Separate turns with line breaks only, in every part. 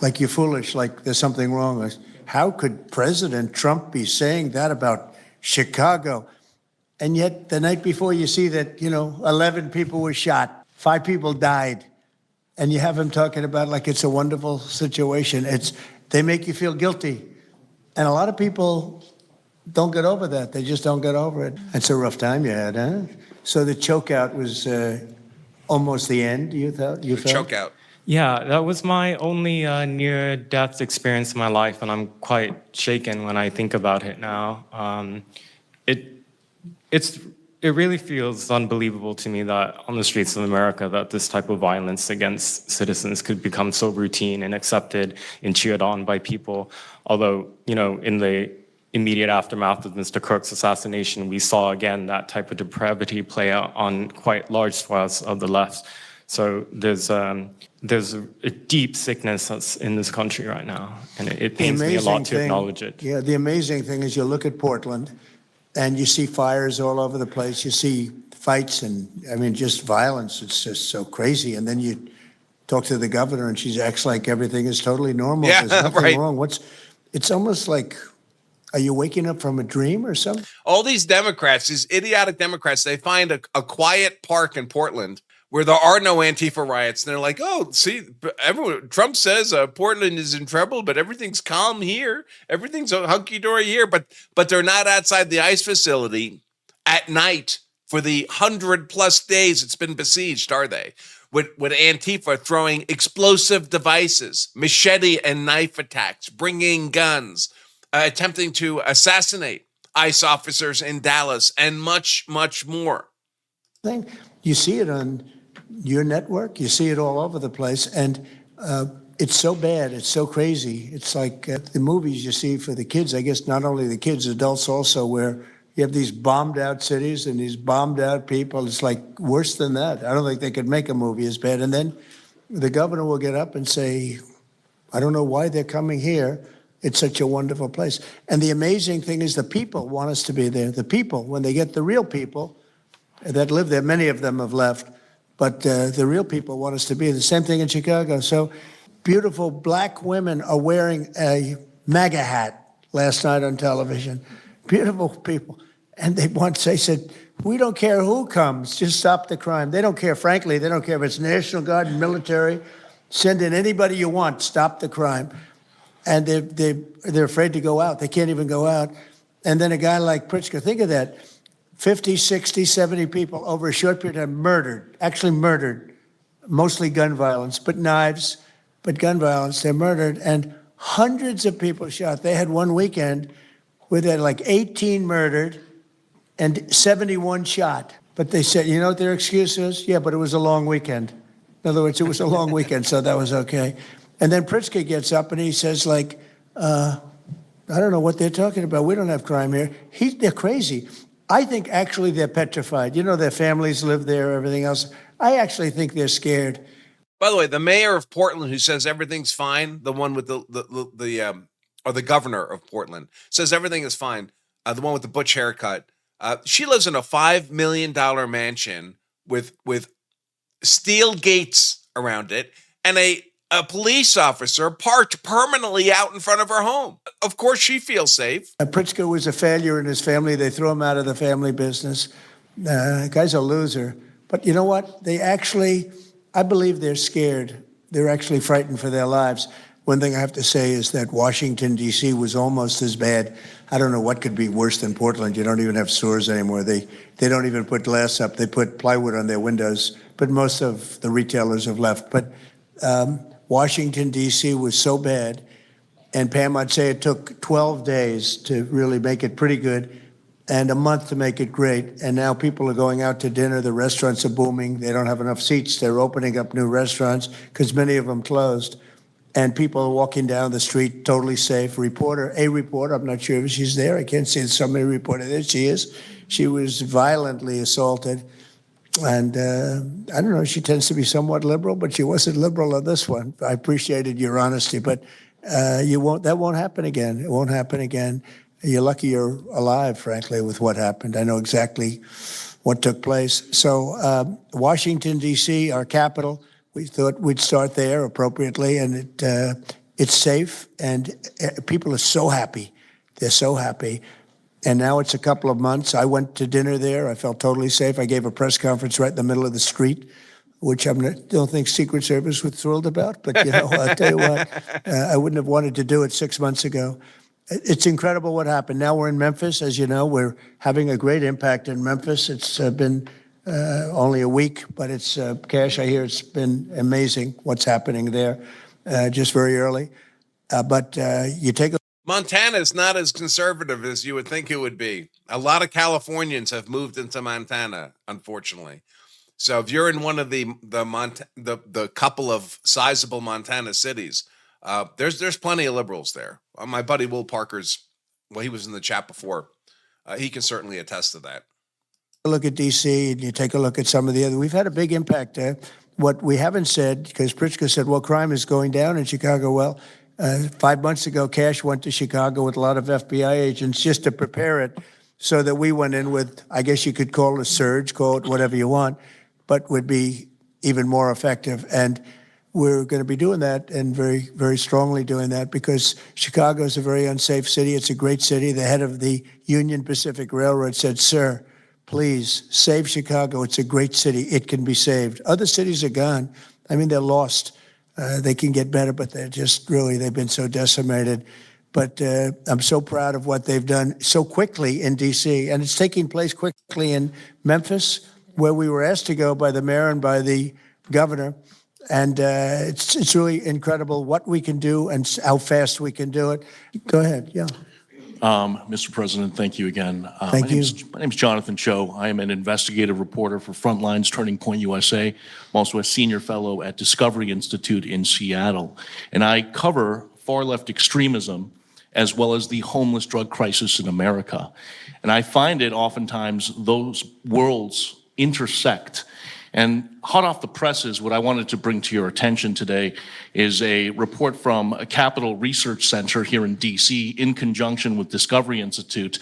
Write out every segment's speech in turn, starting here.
like you're foolish, like there's something wrong. Like, how could President Trump be saying that about Chicago? And yet the night before you see that, 11 people were shot, 5 people died, and you have him talking about like it's a wonderful situation. They make you feel guilty. And a lot of people don't get over that. They just don't get over it. It's a rough time you had, huh? So the chokeout was almost the end, you felt?
Chokeout.
Yeah, that was my only near-death experience in my life, and I'm quite shaken when I think about it now. It really feels unbelievable to me that on the streets of America that this type of violence against citizens could become so routine and accepted and cheered on by people. Although, in the immediate aftermath of Mr. Kirk's assassination, we saw again that type of depravity play out on quite large swaths of the left. So there's a deep sickness that's in this country right now, and it pains me a lot to acknowledge it.
Yeah, the amazing thing is you look at Portland, and you see fires all over the place. You see fights and, just violence. It's just so crazy. And then you talk to the governor, and she acts like everything is totally normal.
Yeah,
there's nothing
right.
wrong. It's almost like, are you waking up from a dream or something?
All these Democrats, these idiotic Democrats, they find a quiet park in Portland where there are no Antifa riots. And they're like, oh, see, Trump says Portland is in trouble, but everything's calm here. Everything's hunky-dory here. But they're not outside the ICE facility at night for the 100+ days it's been besieged, are they? With Antifa throwing explosive devices, machete and knife attacks, bringing guns, attempting to assassinate ICE officers in Dallas, and much, much more.
You see it on your network. You see it all over the place. And it's so bad. It's so crazy. It's like the movies you see for the kids, I guess not only the kids, adults also, where you have these bombed out cities and these bombed out people. It's like worse than that. I don't think they could make a movie as bad. And then the governor will get up and say, I don't know why they're coming here. It's such a wonderful place. And the amazing thing is the people want us to be there. The people, when they get the real people that live there, many of them have left, but the real people want us to be. The same thing in Chicago. So beautiful black women are wearing a MAGA hat last night on television. Beautiful people. And they said, we don't care who comes, just stop the crime. They don't care, frankly, they don't care if it's National Guard, military, send in anybody you want, stop the crime. And they're afraid to go out. They can't even go out. And then a guy like Pritzker, think of that, 50, 60, 70 people over a short period of time actually murdered, mostly gun violence, but knives, but gun violence, they're murdered, and hundreds of people shot. They had one weekend where they had like 18 murdered and 71 shot. But they said, you know what their excuse is? Yeah, but it was a long weekend. In other words, it was a long weekend, so that was okay. And then Pritzker gets up and he says, like, I don't know what they're talking about. We don't have crime here. They're crazy. I think actually they're petrified. Their families live there, everything else. I actually think they're scared.
By the way, the mayor of Portland who says everything's fine, the one with the governor of Portland says everything is fine, the one with the butch haircut, she lives in a $5 million mansion with steel gates around it and a police officer parked permanently out in front of her home. Of course, she feels safe.
Pritzker was a failure in his family. They threw him out of the family business. The guy's a loser. But you know what? I believe they're scared. They're actually frightened for their lives. One thing I have to say is that Washington, D.C. was almost as bad. I don't know what could be worse than Portland. You don't even have stores anymore. They don't even put glass up. They put plywood on their windows. But most of the retailers have left. But Washington, D.C. was so bad. And Pam, I'd say it took 12 days to really make it pretty good and a month to make it great. And now people are going out to dinner. The restaurants are booming. They don't have enough seats. They're opening up new restaurants because many of them closed. And people are walking down the street totally safe. A reporter, I'm not sure if she's there. I can't see somebody reported it. She is. She was violently assaulted. And I don't know, she tends to be somewhat liberal, but she wasn't liberal on this one. I appreciated your honesty, but that won't happen again. It won't happen again. You're lucky you're alive, frankly, with what happened. I know exactly what took place. So Washington, D.C., our capital, we thought we'd start there appropriately, and it's safe, and people are so happy. They're so happy. And now it's a couple of months. I went to dinner there. I felt totally safe. I gave a press conference right in the middle of the street, which I don't think Secret Service was thrilled about. But, I'll tell you what, I wouldn't have wanted to do it 6 months ago. It's incredible what happened. Now we're in Memphis. As you know, we're having a great impact in Memphis. It's been only a week, but it's, Cash, I hear it's been amazing what's happening there, just very early. But you take a
Montana is not as conservative as you would think it would be. A lot of Californians have moved into Montana, unfortunately. So if you're in one of the couple of sizable Montana cities, there's plenty of liberals there. My buddy Will Parker's, well, he was in the chat before. He can certainly attest to that.
Look at D.C. and you take a look at some of the other. We've had a big impact there. What we haven't said, because Pritzker said, well, crime is going down in Chicago. Well, 5 months ago, Cash went to Chicago with a lot of FBI agents just to prepare it, so that we went in with, I guess you could call it a surge, call it whatever you want, but would be even more effective. And we're going to be doing that, and very, very strongly doing that, because Chicago is a very unsafe city. It's a great city. The head of the Union Pacific Railroad said, sir, please save Chicago. It's a great city. It can be saved. Other cities are gone. I mean, they're lost. They can get better, but they're just really, they've been so decimated. But I'm so proud of what they've done so quickly in D.C., and it's taking place quickly in Memphis, where we were asked to go by the mayor and by the governor. And it's really incredible what we can do and how fast we can do it. Go ahead, yeah.
Mr. President, thank you again.
Thank you.
My name is Jonathan Cho. I am an investigative reporter for Frontlines Turning Point USA. I'm also a senior fellow at Discovery Institute in Seattle. And I cover far-left extremism as well as the homeless drug crisis in America. And I find it oftentimes those worlds intersect. And hot off the presses, what I wanted to bring to your attention today is a report from a Capital Research Center here in DC in conjunction with Discovery Institute.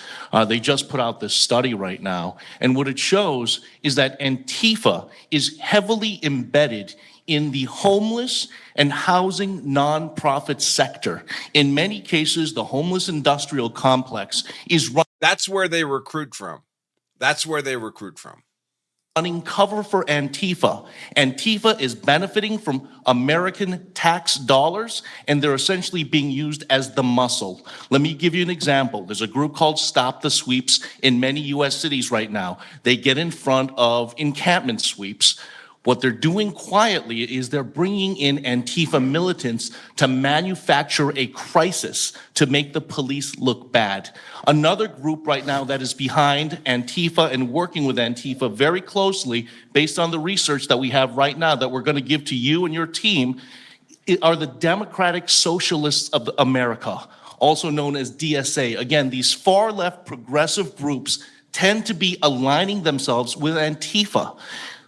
They just put out this study right now. And what it shows is that Antifa is heavily embedded in the homeless and housing nonprofit sector. In many cases, the homeless industrial complex is
That's where they recruit from. That's where they recruit from.
running cover for Antifa. Antifa is benefiting from American tax dollars, and they're essentially being used as the muscle. Let me give you an example. There's a group called Stop the Sweeps in many U.S. cities right now. They get in front of encampment sweeps. What they're doing quietly is they're bringing in Antifa militants to manufacture a crisis to make the police look bad. Another group right now that is behind Antifa and working with Antifa very closely, based on the research that we have right now that we're going to give to you and your team, are the Democratic Socialists of America, also known as DSA. Again, these far-left progressive groups tend to be aligning themselves with Antifa.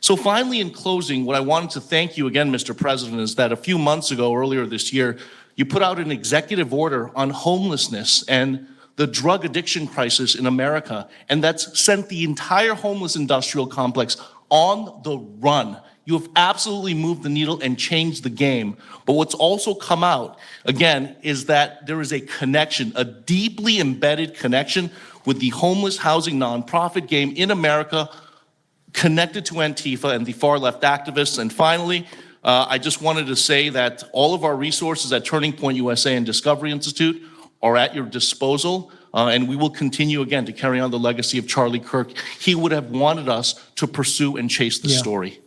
So finally, in closing, what I wanted to thank you again, Mr. President, is that a few months ago, earlier this year, you put out an executive order on homelessness and the drug addiction crisis in America, and that's sent the entire homeless industrial complex on the run. You have absolutely moved the needle and changed the game. But what's also come out, again, is that there is a connection, a deeply embedded connection with the homeless housing nonprofit game in America, connected to Antifa and the far-left activists. And finally, I just wanted to say that all of our resources at Turning Point USA and Discovery Institute are at your disposal, and we will continue again to carry on the legacy of Charlie Kirk. He would have wanted us to pursue and chase the story.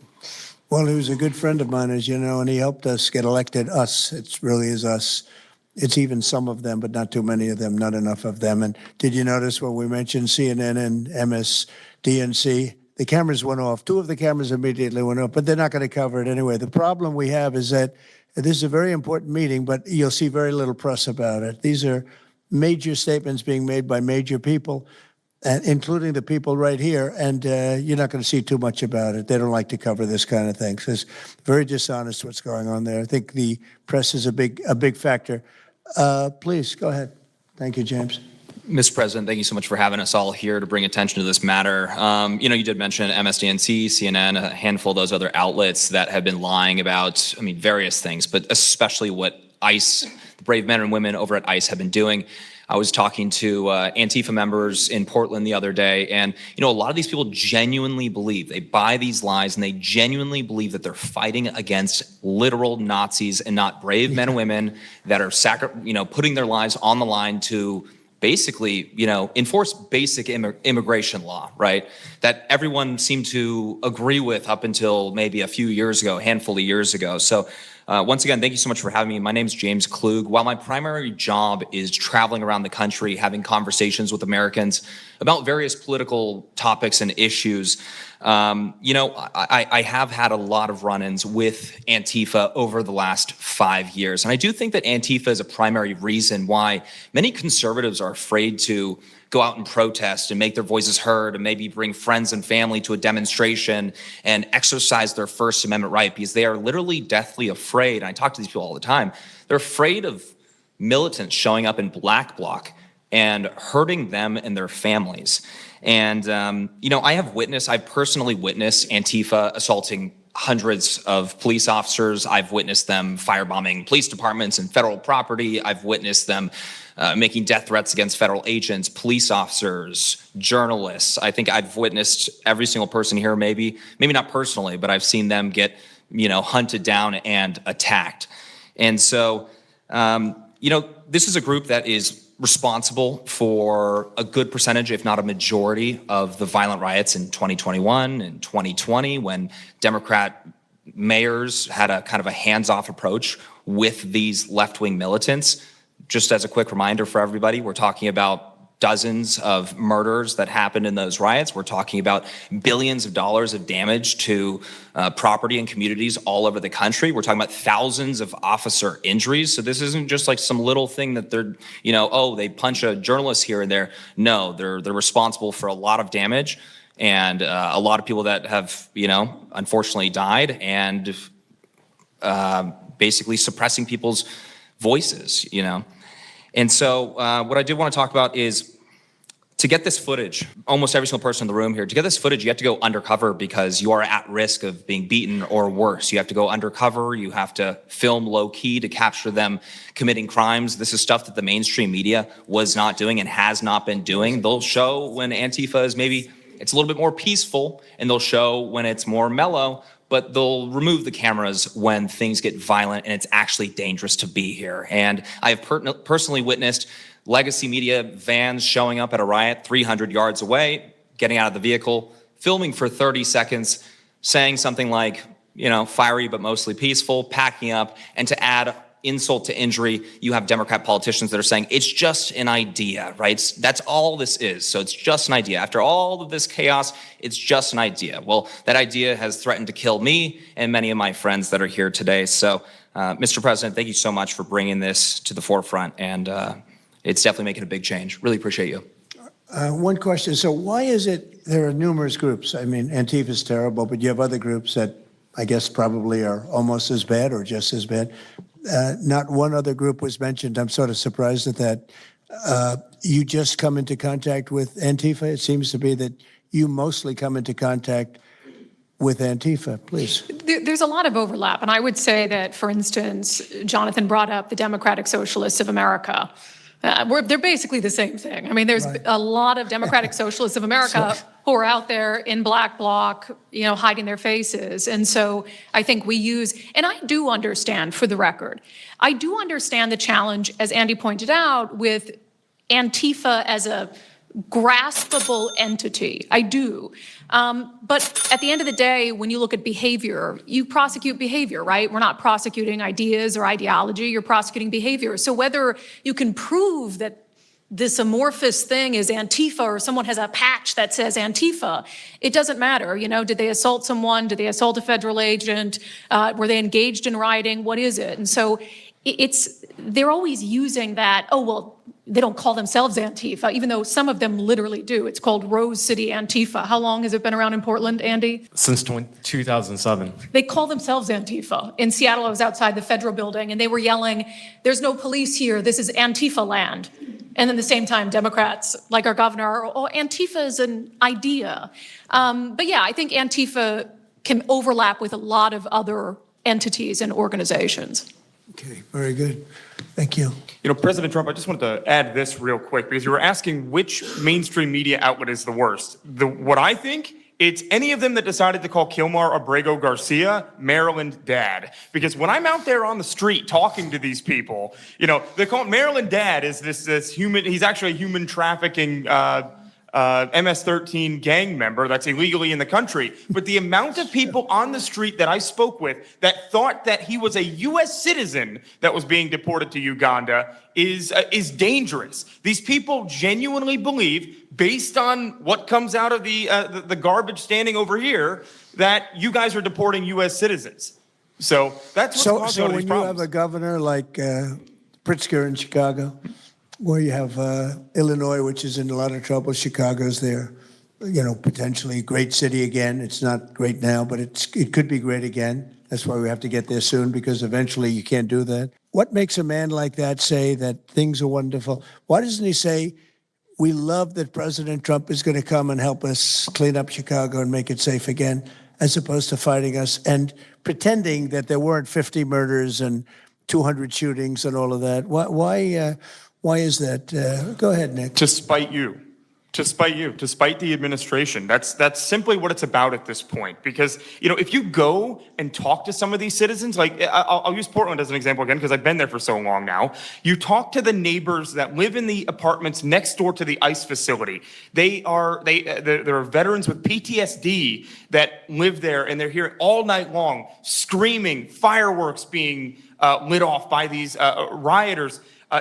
Well, he was a good friend of mine, as you know, and he helped us get elected. Us, it really is us. It's even some of them, but not too many of them, not enough of them. And did you notice when we mentioned CNN and MSNBC, the cameras went off. Two of the cameras immediately went off, but they're not going to cover it anyway. The problem we have is that this is a very important meeting, but you'll see very little press about it. These are major statements being made by major people, including the people right here, and you're not going to see too much about it. They don't like to cover this kind of thing. So it's very dishonest what's going on there. I think the press is a big factor. Please, go ahead. Thank you, James.
Mr. President, thank you so much for having us all here to bring attention to this matter. You did mention MSNBC, CNN, a handful of those other outlets that have been lying about, various things, but especially what ICE, the brave men and women over at ICE have been doing. I was talking to Antifa members in Portland the other day, and a lot of these people genuinely believe, they buy these lies, and they genuinely believe that they're fighting against literal Nazis and not brave men and women that are putting their lives on the line to basically, enforce basic immigration law, right? That everyone seemed to agree with up until maybe a few years ago, a handful of years ago. So once again, thank you so much for having me. My name is James Klug. While my primary job is traveling around the country, having conversations with Americans about various political topics and issues, I have had a lot of run-ins with Antifa over the last 5 years. And I do think that Antifa is a primary reason why many conservatives are afraid to go out and protest and make their voices heard and maybe bring friends and family to a demonstration and exercise their First Amendment right, because they are literally deathly afraid. And I talk to these people all the time. They're afraid of militants showing up in black bloc and hurting them and their families. And, I've personally witnessed Antifa assaulting hundreds of police officers. I've witnessed them firebombing police departments and federal property. I've witnessed them making death threats against federal agents, police officers, journalists. I think I've witnessed every single person here, maybe not personally, but I've seen them get, hunted down and attacked. And so, this is a group that is responsible for a good percentage, if not a majority, of the violent riots in 2021 and 2020, when Democrat mayors had a kind of a hands-off approach with these left-wing militants. Just as a quick reminder for everybody, we're talking about dozens of murders that happened in those riots. We're talking about billions of dollars of damage to property and communities all over the country. We're talking about thousands of officer injuries. So this isn't just like some little thing that they're, they punch a journalist here and there. No, they're responsible for a lot of damage and a lot of people that have, unfortunately died and basically suppressing people's voices, And so what I did want to talk about is, to get this footage, almost every single person in the room here, to get this footage, you have to go undercover because you are at risk of being beaten or worse. You have to go undercover. You have to film low key to capture them committing crimes. This is stuff that the mainstream media was not doing and has not been doing. They'll show when Antifa is maybe, it's a little bit more peaceful, and they'll show when it's more mellow, but they'll remove the cameras when things get violent and it's actually dangerous to be here. And I have personally witnessed legacy media vans showing up at a riot 300 yards away, getting out of the vehicle, filming for 30 seconds, saying something like, fiery but mostly peaceful, packing up, and to add insult to injury, you have Democrat politicians that are saying, it's just an idea, right? That's all this is. So it's just an idea. After all of this chaos, it's just an idea. Well, that idea has threatened to kill me and many of my friends that are here today. So, Mr. President, thank you so much for bringing this to the forefront. And it's definitely making a big change. Really appreciate you.
One question. So why is it there are numerous groups? I mean, Antifa is terrible, but you have other groups that I guess probably are almost as bad or just as bad. Not one other group was mentioned. I'm sort of surprised at that. You just come into contact with Antifa? It seems to be that you mostly come into contact with Antifa, please.
There's a lot of overlap. And I would say that, for instance, Jonathan brought up the Democratic Socialists of America. They're basically the same thing. I mean, there's a lot of Democratic Socialists of America who are out there in black bloc, hiding their faces. And so I think we use, and I do understand, for the record, I do understand the challenge, as Andy pointed out, with Antifa as a graspable entity. I do. But at the end of the day, when you look at behavior, you prosecute behavior, right? We're not prosecuting ideas or ideology, you're prosecuting behavior. So whether you can prove that this amorphous thing is Antifa or someone has a patch that says Antifa, it doesn't matter. Did they assault someone? Did they assault a federal agent? Were they engaged in rioting? What is it? And so they're always using that, they don't call themselves Antifa, even though some of them literally do. It's called Rose City Antifa. How long has it been around in Portland, Andy?
Since 2007.
They call themselves Antifa. In Seattle, I was outside the federal building, and they were yelling, there's no police here, this is Antifa land. And at the same time, Democrats, like our governor, Antifa is an idea. But yeah, I think Antifa can overlap with a lot of other entities and organizations.
Okay, very good. Thank you.
You know, President Trump, I just wanted to add this real quick because you were asking which mainstream media outlet is the worst. What I think, it's any of them that decided to call Kilmar Abrego Garcia Maryland Dad. Because when I'm out there on the street talking to these people, you know, they call Maryland Dad is this human, he's actually a human trafficking MS-13 gang member that's illegally in the country. But the amount of people on the street that I spoke with that thought that he was a U.S. citizen that was being deported to Uganda is dangerous. These people genuinely believe, based on what comes out of the garbage standing over here, that you guys are deporting U.S. citizens. So that's what's causing all these
when
problems.
you have a governor like Pritzker in Chicago, where you have Illinois, which is in a lot of trouble. Chicago's there, you know, potentially a great city again. It's not great now, but it could be great again. That's why we have to get there soon, because eventually you can't do that. What makes a man like that say that things are wonderful? Why doesn't he say, we love that President Trump is going to come and help us clean up Chicago and make it safe again, as opposed to fighting us and pretending that there weren't 50 murders and 200 shootings and all of that? Why is that? Go ahead, Nick.
To spite you, to spite the administration. That's simply what it's about at this point. Because, you know, if you go and talk to some of these citizens, like I'll use Portland as an example again, because I've been there for so long now. You talk to the neighbors that live in the apartments next door to the ICE facility. There are veterans with PTSD that live there, and they're here all night long, screaming, fireworks being lit off by these rioters.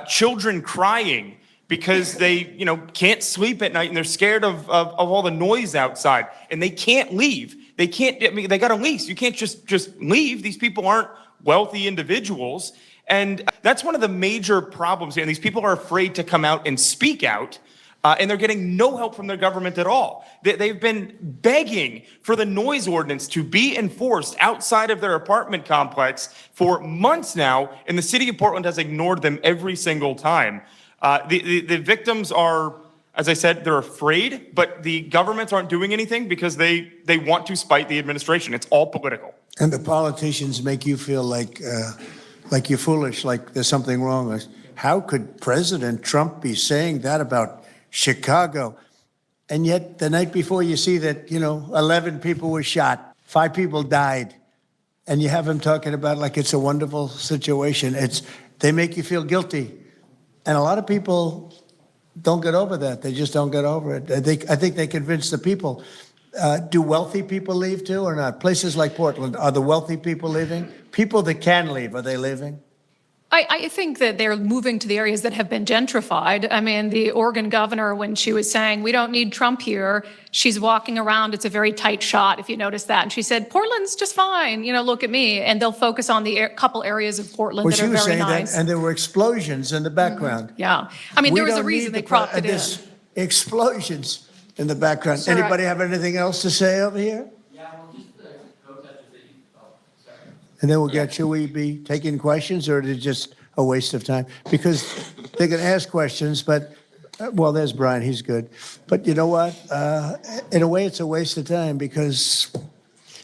Children crying because they, you know, can't sleep at night and they're scared of all the noise outside, and they can't leave. They can't. I mean, they got a lease. You can't just leave. These people aren't wealthy individuals, and that's one of the major problems here. And these people are afraid to come out and speak out. And they're getting no help from their government at all. They've been begging for the noise ordinance to be enforced outside of their apartment complex for months now, and the city of Portland has ignored them every single time. The victims are, as I said, they're afraid, but the governments aren't doing anything because they want to spite the administration. It's all political.
And the politicians make you feel like you're foolish, like there's something wrong. How could President Trump be saying that about Chicago? And yet the night before you see that, you know, 11 people were shot, 5 people died, and you have him talking about like it's a wonderful situation. They make you feel guilty. And a lot of people don't get over that. They just don't get over it. I think they convince the people. Do wealthy people leave too or not? Places like Portland, are the wealthy people leaving? People that can leave, are they leaving?
I think that they're moving to the areas that have been gentrified. I mean, the Oregon governor, when she was saying, we don't need Trump here, she's walking around. It's a very tight shot, if you notice that. And she said, Portland's just fine. You know, look at me. And they'll focus on the couple areas of Portland that are very nice. Well, she was saying that,
and there were explosions in the background.
Yeah. I mean, there was a reason they cropped it in.
Explosions in the background.
Sure.
Anybody have anything else to say over here? And then we'll get, should we be taking questions, or is it just a waste of time? Because they can ask questions, but, well, there's Brian, he's good. But you know what? In a way, it's a waste of time, because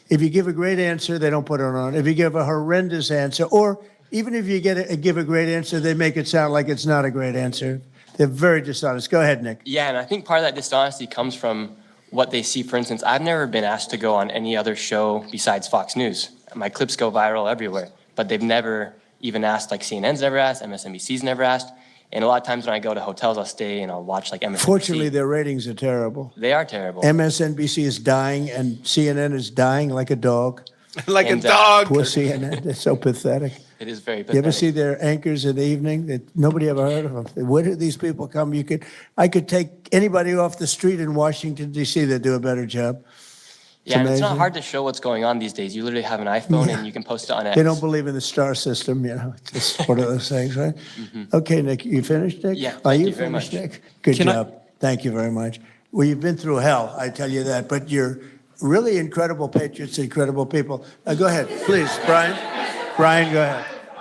if you give a great answer, they don't put it on. If you give a horrendous answer, or even if you give a great answer, they make it sound like it's not a great answer. They're very dishonest. Go ahead, Nick.
Yeah, and I think part of that dishonesty comes from what they see. For instance, I've never been asked to go on any other show besides Fox News. My clips go viral everywhere, but they've never even asked, like CNN's never asked, MSNBC's never asked. And a lot of times when I go to hotels, I'll stay and I'll watch like MSNBC.
Fortunately, their ratings are terrible.
They are terrible.
MSNBC is dying, and CNN is dying like a dog.
Like a dog.
Poor CNN. They're so pathetic.
It is very
You
pathetic.
ever see their anchors in the evening? That nobody ever heard of them. Where do these people come? I could take anybody off the street in Washington, D.C. that do a better job.
Yeah, and it's not
amazing.
hard to show what's going on these days. You literally have an iPhone and you can post it on X.
They don't believe in the star system, you know. It's just one of those things, right? Okay, Nick, you finished, Nick?
Yeah,
Are
thank
you
you very
finished,
much.
Nick? Good
Can I-
job. Thank you very much. Well, you've been through hell, I tell you that, but you're really incredible patriots, incredible people. Go ahead, please, Brian. Brian, go ahead.